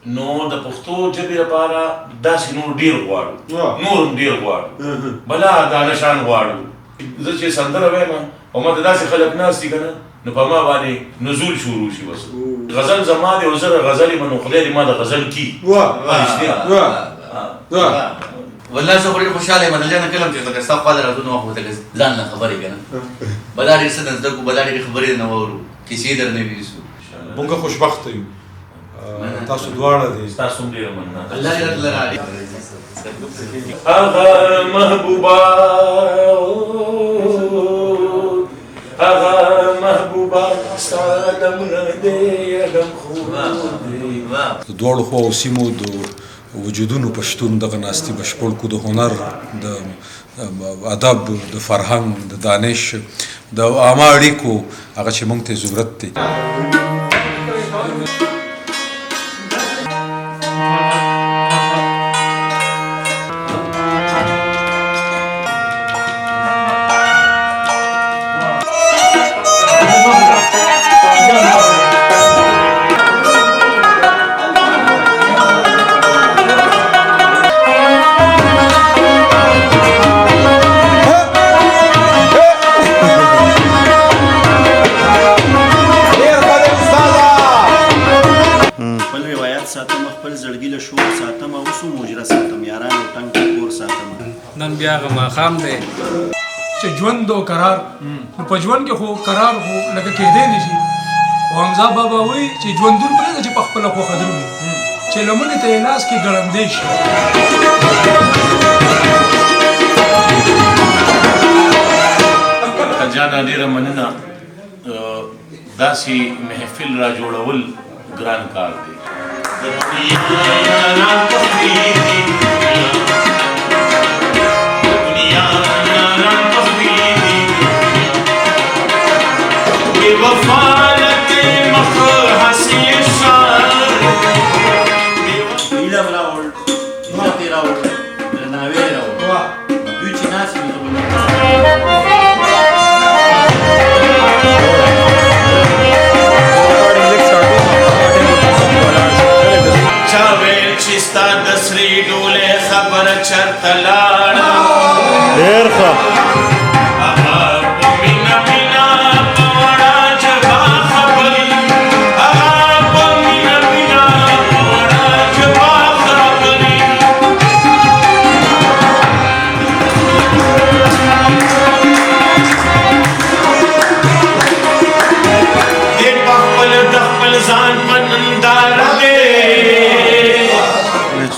نو د پښتو ژبې لپاره داسې نور ډېر غواړو نور هم ډېر غواړو بلا دانشان غواړو زه چې سندره وایم او ما ته داسې خلک ناست دي که نه نو په ما باندې نزول شروع شي بس غزل زما دی او زه د غزل یم نو خدای دې ما د غزل کي والله زه خو ډېر خوشحاله یم عدل جانه کله هم چې لکه ستا خوا ته راځو نو خو ورته ځان نه خبرې که نه به دا ډېر څه نه زده کړو به دا ډېرې خبرې نه واورو کیسې در نه ویسو مونږ خوشبخته یو تاسو دواړه دي ستاسو هم ډېره مننه الله دې راته لري هغه محبوبه هغه محبوبه ستا نمونه دی یم خو د دواړو خواو سیمو د وجودونو په شتون دغه ناستې بشپړ کړو د هنر د ادب د فرهنګ د دانش د عامه اړیکو هغه چې موږ ته ضرورت دی نن بیا هغه ماښام دی چې ژوند او قرار نو په ژوند کې خو قرار خو لکه کېدی نه شي او حمزه بابا وایي چې ژوندون پرېږده چې په خپله خوښه درومي چې لمنې ته یې لاس کې ګړندی شي جانا ډېره مننه داسې محفل را جوړول ګران کار دی علم راوړ عزت یې راوړ درناوی یې راوړ دوی چې ناست وي چا ویل چې ستا د سرې ډولۍ خبره چرته لاړه ډېر ښه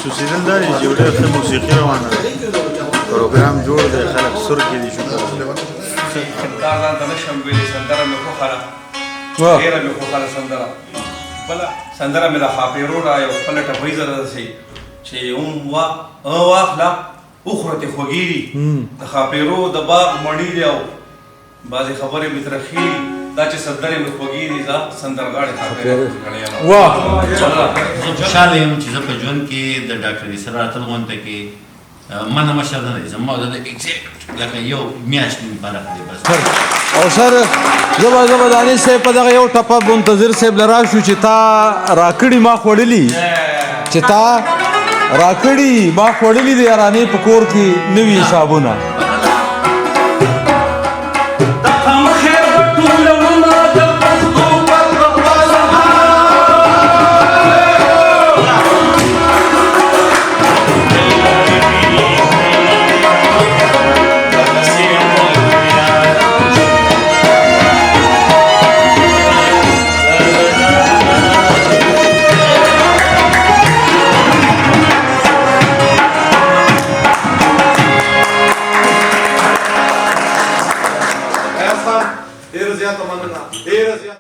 محسوسېدل دا دی چې یو ډېر ښه موسیقي روانه ده پروګرام جوړ دی خلک سر کې دي شکر دا ځان ته نشم ویلی سندره مې خوښه ده ډېره مې خوښه ده سندره بله سندره مې د خاپیرو را یو خپله ټپۍ زه رسئ چې واخله وخوره ترې خوږې دي د خاپیرو د باغ مڼې دي او بعضې خبرې مې ترخې دي دا چې سندرې مې خوږې دي زه سندرغاړې خاپیرو زه خوشحاله یم چې زه په ژوند کې د ډاکټر اسرار اتل غونډه کې منه مشر نه دی زما د اکزیکټ لکه یو میاشت مې فرق دی بس او سر زه به دانش صاحب په دغه یو ټپه منتظر صاحب له راشو چې تا راکړي ما خوړلي چې تا راکړي ما خوړلي د یارانې په کور کې نوي حسابونه